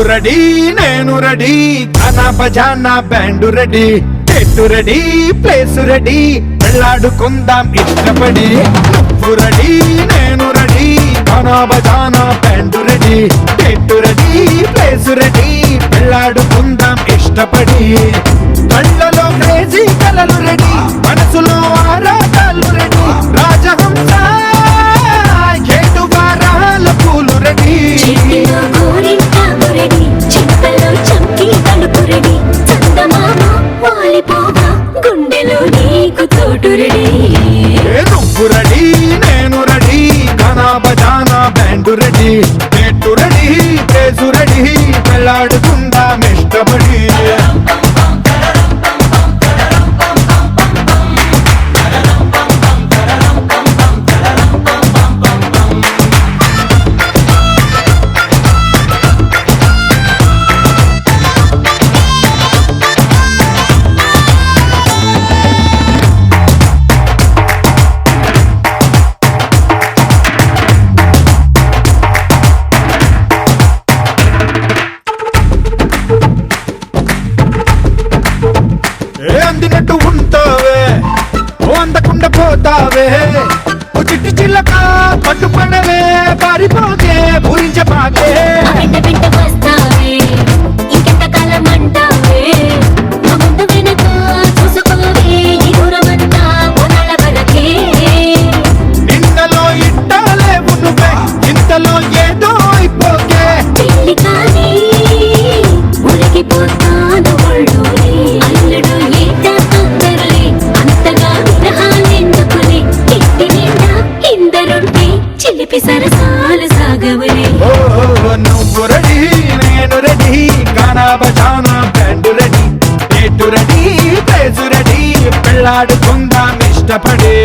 Ready నేను ready గానా బజానా band ready చెట్టు ready place ready వెళ్ళాడుకుందాం ఇష్టపడి నువ్వు రెడీ నేను రెడీ గానా బజానా బ్యాండ్ రెడీ చెట్టు రెడీ ప్లేస్ రెడీ వెళ్ళాడుకుందాం ఇష్టపడి కళ్ళలో క్రేజీ కలలు రెడీ మనసులో ఆరాటాలు రెడీ రాజహంస పూలు రెడీ గుండెలో నీకు తోటు రెడీ నువ్వు రెడీ నేను రెడీ గానా బజానా బ్యాండ్ రెడీ చెట్టు రెడీ కేసు రెడీ వెళ్ళాడుకుందాం ఇష్టపడి అందినట్టు ఉంటావే అందకుండా పోతావే చిట్టి చిల్లక పట్టుపడవే పారిపోతే పూరించబాకే నిన్నలో ఇట్టాలేవు నువ్వే ఇంతలో ఏదో అయిపోకే సరసాలు సాగవలే నువ్వు రెడీ నేను రెడీ గానా బజానా బ్యాండ్ రెడీ చెట్టు రెడీ ప్లేస్ రెడీ పెళ్ళాడుకుందాం ఇష్టపడే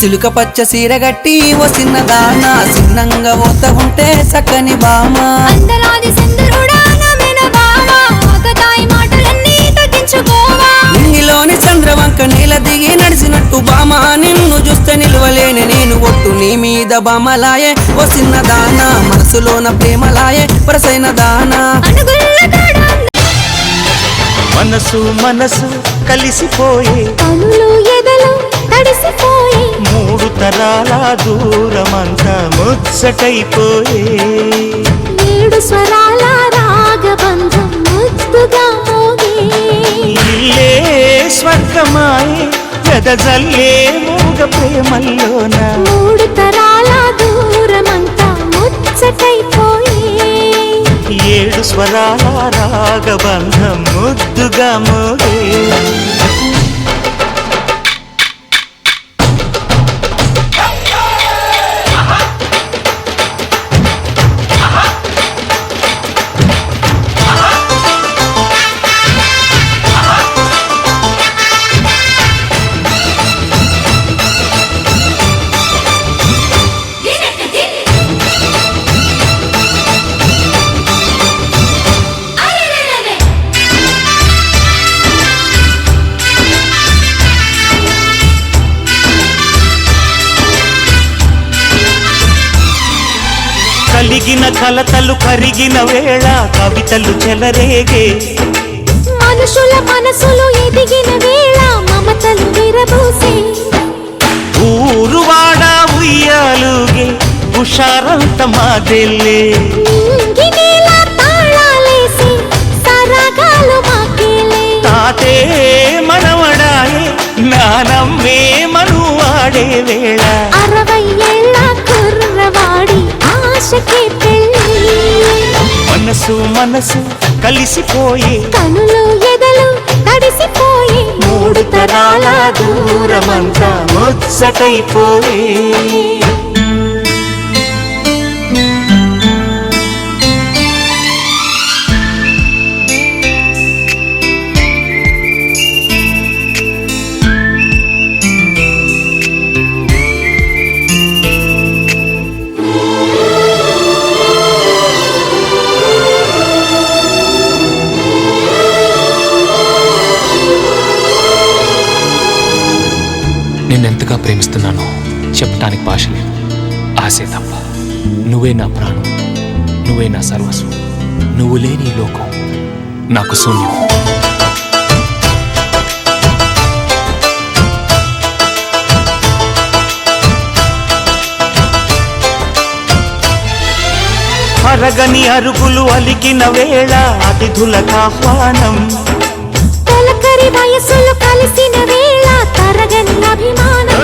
సిలుక పచ్చ సీర గట్టి ఓ చిన్నదాన చిన్నంగా పోత ఉంటే సక్కని బామ నీలోని చంద్రవంక నీల దిగి నడిచినట్టు బామ నిన్ను చూస్తే నిలవలేని నేను ఒట్టు నీ మీద బామలాయే ఓ చిన్నదాన మనసులోన ప్రేమలాయే పరసైన దానా మనసు మనసు కలిసిపోయే మూడు తరాల దూరమంతా ముచ్చటైపోయే ఏడు స్వరాల రాగబంధం ముద్దుగా మోగే ఇల్లే స్వర్గమాయే వెదజల్లే మూగ ప్రేమల్లోన మూడు తరాల దూరమంతా ముచ్చటైపోయే ఏడు స్వరాల రాగబంధం ముద్దుగా మోగే కలిగిన కలతలు కరిగిన వేళ కవితలు చెలరేగే మనుషుల మనసులు ఎదిగిన వేళ మమతలు విరబూసే ఊరువాడ ఉయ్యాలుగే హుషారంత మాదెల్లే తాళాలేసి సరగాలు మాకేలే తాతే మనవడాయే నానమ్మే మనువాడే వేళ 60 ఏళ్ళ కుర్రవాడి ఆశకే పెళ్ళి మనసు మనసు కలిసిపోయే కనులు ఎదలు తడిసిపోయి మూడు తరాల దూరమంతా ముచ్చటైపోయే ప్రేమిస్తున్నానో చెప్పటానికి భాష లేదు, ఆశే తప్ప. నువ్వే నా ప్రాణం, నువ్వే నా సర్వస్వం. నువ్వు లేని ఈ లోకం నాకు శూన్యం. అరగని అరుగులు అలికిన వేళ అతిథులకు ఆహ్వానం. తొలకరి వయసులు కలిసిన వేళ తరగని అభిమానం.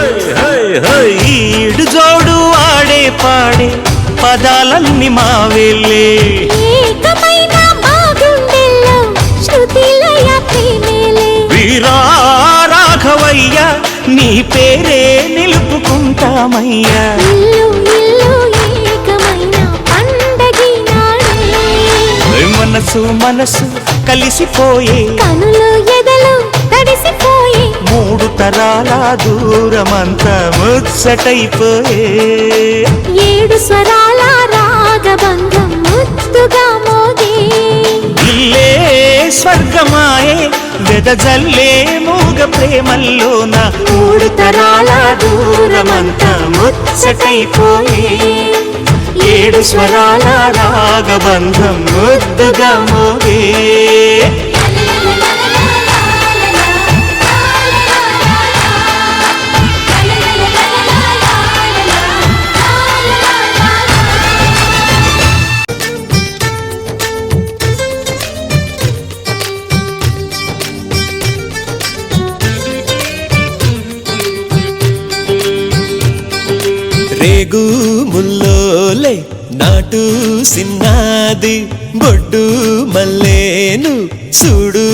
ఈడు జోడు ఆడే పాడే పదాలన్నీ మావేలే. ఏకమైన మా గుండెల్లో శృతిలయ ప్రేమేలే. వీరా రాఘవయ్య నీ పేరే నిలుపుకుంటామయ్యా. ఇల్లు ఇల్లు ఏకమైన పండగి నాడే. మనసు మనసు కలిసిపోయే, కనులు ఎదలు తడిసిపోయే. మూడు తరాల దూరమంతా ముచ్చటైపోయే. ఏడు స్వరాల రాగబంధం ముద్దుగా మోగే. ఇల్లే స్వర్గమాయే వెదజల్లే మూగ ప్రేమల్లోన మూడు తరాల దూరమంతా ముచ్చటైపోయే. ఏడు స్వరాల రాగబంధం ముద్దుగా మోగే. రేగు ముల్లోలే నాటు సిన్నాది, బొడ్డు మల్లేను చూడు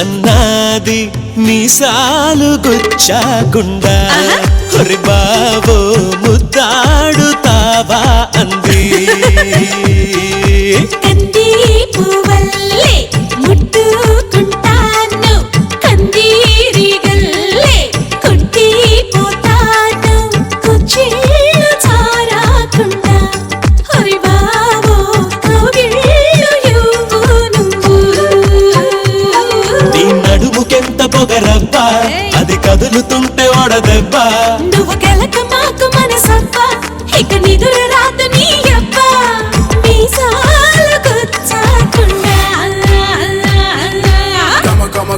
అన్నాది. మీసాలు గుచ్చాకుండా హరి బాబో ముద్దాడుతావా అంది. కంది పువ్వల్లే ముట్టుకుంటాను, కందిరీగల్లే కొట్టిపోతాను. కుచ్చిళ్ళు చారకుండా హరి బాబో కౌగిళ్ళు ఇవ్వు నువ్వు. నీ నడుముకెంత పొగరబ్బా, అది కదులుతుంటే ఓడదెబ్బా. నువ్వు గెలక మాకు మనసబ్బ, ఇక నిదురు రాదు నీ అబ్బ. మీసాలు గుచ్చాకుండా.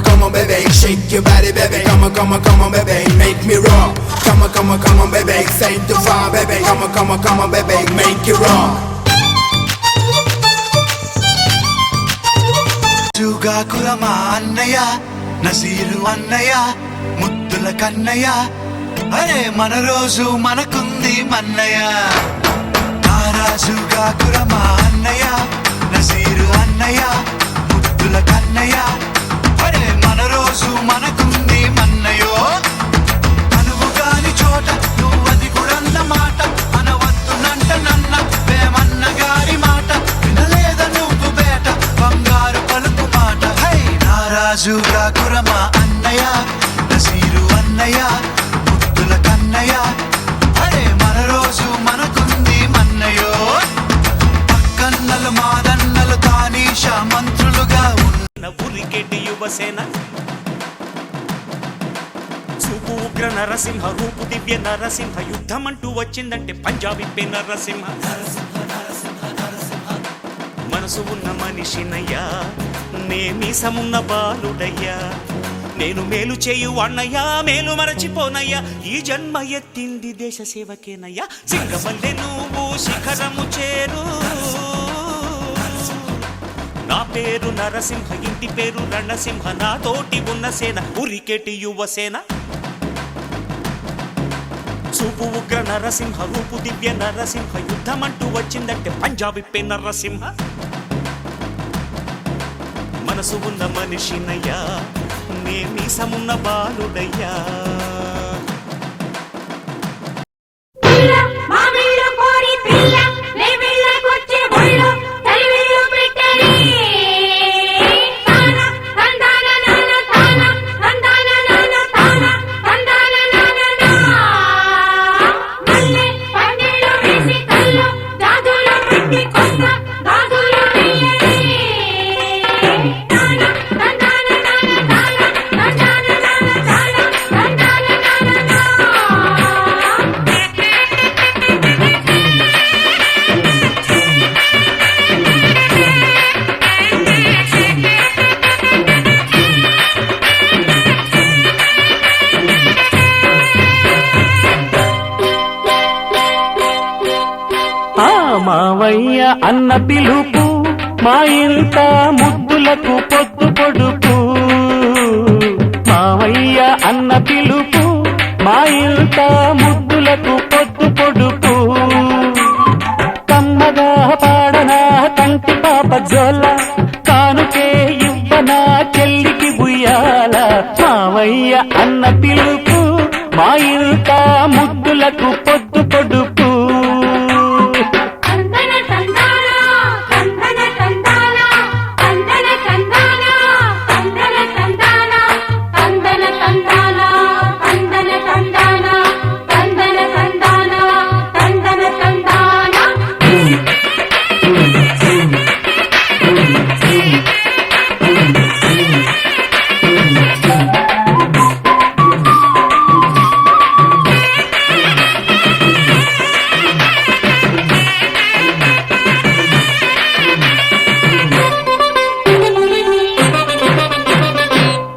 Come on, baby, shake your body, baby. Come on, baby, make me raw. Come on, baby, say the fire, baby. Come on, baby, make it raw. జుగాకురమా అన్నయ్య, నసీరు అన్నయ్య, ముద్దుల కన్నయ్య. అరే మన రోజు మనకుంది మన్నయ్య. నారాజుగాకురమా అన్నయ్య, నసీరు అన్నయ్య, ముద్దుల కన్నయ్య. అరే మన రోజు మనకుంది మన్నయ్యో. అనువు కాని చోట నువ్వది గుడన్న మాట, అనవద్దునంట నన్న వేమన్న గారి మాట. వినలేద నువ్వు బేట బంగారు పలుకు మాట. హై నారాజుగా కురమా అన్నయ్య, నసీరు అన్నయ్య, ముద్దుల కన్నయ్య. అరే మన రోజు మనకుంది మన్నయ్యో. పక్కన్నలు మాదన్నలు తానీష మంత్రులుగా ఉన్న ఉరికెటి యువసేన. చూపు ఉగ్ర నరసింహ, రూపు దివ్య నరసింహ. యుద్ధమంటూ వచ్చిందంటే పంజాబీ నరసింహ. మనసు ఉన్న మనిషినయ్యా, నేమీసమున్న బాలుడయ్యా. నేను మేలు చేయు అన్నయ్యా, మేలు మరచిపోనయ్యా. ఈ జన్మ ఎత్తింది దేశ సేవకేనయ్యా. సింగమల్లె నువ్వు శిఖరము చేరు. నా పేరు నరసింహ, ఇంటి పేరు రణసింహ. నాతోటి ఉన్న సేన ఉరికెటి యువసేన. చూపు ఉగ్ర నరసింహ, రూపు దివ్య నరసింహ. యుద్ధమంటూ వచ్చిందంటే పంజాబీ నరసింహ. మనసు ఉన్న మనిషినయ్యా, నేమీసమున్న బాలుడయ్యా. Na na na na na na na na na na na na na na మావయ్య అన్న పిలుపు మా ఇంట ముద్దులకు పొద్దు పొడుపు మావయ్య అన్న పిలుపు మా ఇంట ముద్దులకు పొద్దు పొడుపు కమ్మగా పాడనా కంటి పాప జోల కానుకే ఇవ్వనా చెల్లికి బుయ్యాల మావయ్య అన్న పిలుపు మా ఇంట ముద్దులకు పొద్దు పొడుపు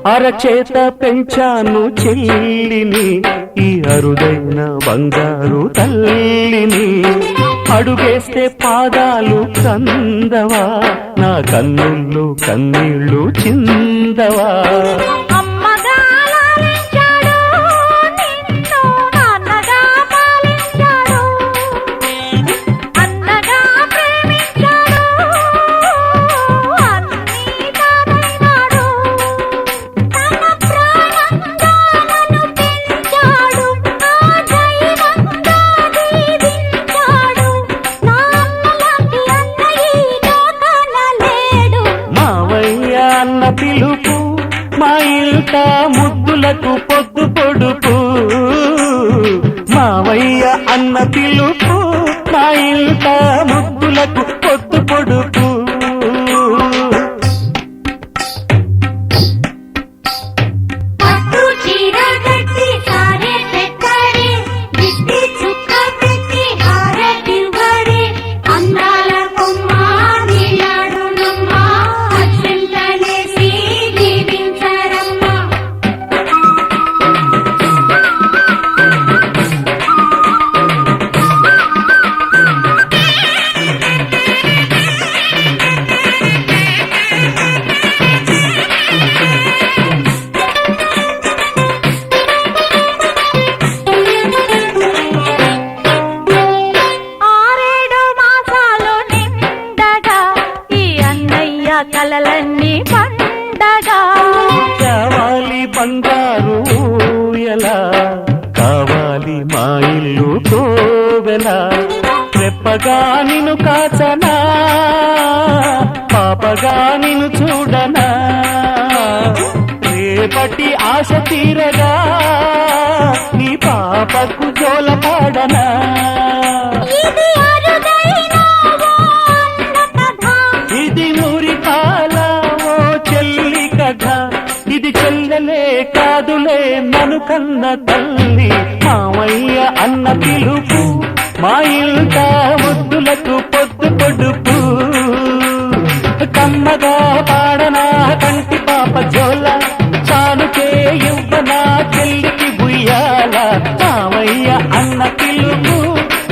అరచేత పెంచాను చెల్లిని ఈ అరుదైన బంగారు తల్లిని అడుగేస్తే పాదాలు కందవా నా కన్నుల్లో కన్నీళ్ళు చిందవా పిలుపు మా ఇంట ముద్దులకు పొద్దు పొడుపు మావయ్య అన్న పిలుపు మా ఇంట ముద్దులకు పొద్దు పొడుపు కలలన్నీ పండగా కావాలి బంగారు ఎలా కావాలి మా ఇల్లు కోవెలా రెప్పగా నిన్ను కాచనా పాపగా నిన్ను చూడనా రేపటి ఆశ తీరగా నీ పాపకు జోల పాడనా ఇది మురిపాల ఓ చెల్లి కథ ఇది చెల్లెలే కాదులే నన్ను కన్న తల్లి మావయ్య అన్న పిలుపు మా ఇంట ముద్దులకు పొద్దు పొడుపు కమ్మగా పాడనా కంటి పాప జోల చానుకే ఇవ్వనా చెల్లికి బుయ్యాల మావయ్య అన్న పిలుపు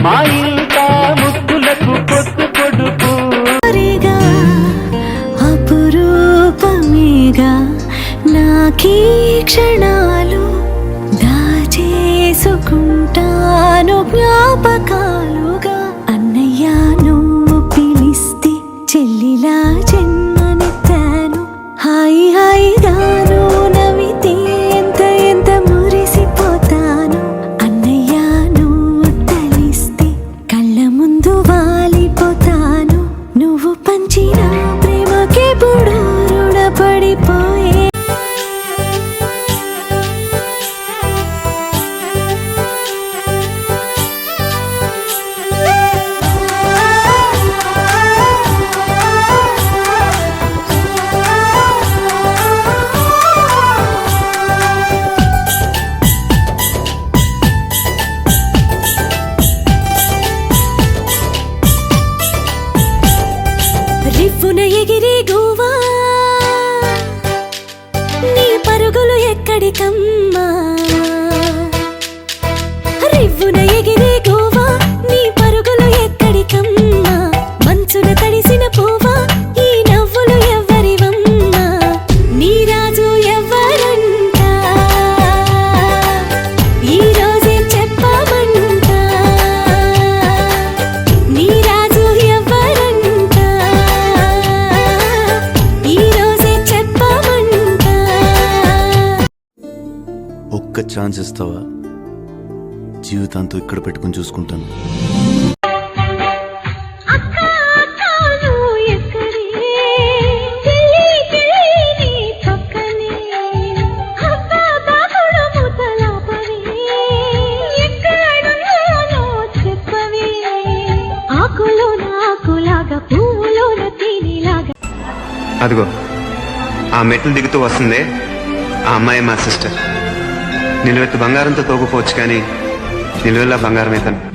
మా ఇంట ముద్దులకు పొద్దు పొడుపు అపురూపమేగా నాకీ క్షణాలు దాచేసుకుంటాను జ్ఞాపకాలుగా అన్నయ్య నువ్వు పిలిస్తే చెల్లిలా జన్మనెత్తాను హాయి హాయిగాను నవ్వితే ఎంత ఎంత మురిసిపోతాను అన్నయ్య నువ్వు తలిస్తే కళ్ళ ముందు వాలిపోతాను నువ్వు పంచిన ప్రేమకి బుడు రుణపడిపోయే రివ్వున ఎగిరి గోవా నీ పరుగులు ఎక్కడికమ్మా రివ్వున ఎగిరి గోవా నీ పరుగులు ఎక్కడికమ్మా ఛాన్స్ ఇస్తావా? జీవితాంతో ఇక్కడ పెట్టుకుని చూసుకుంటాను. అదిగో ఆ మెట్లు దిగుతూ వస్తుంది ఆ అమ్మాయి మా సిస్టర్. నిలువెత్తు బంగారంతో తోగుపోవచ్చు కానీ నిలువెల్లా బంగారం అవుతాను.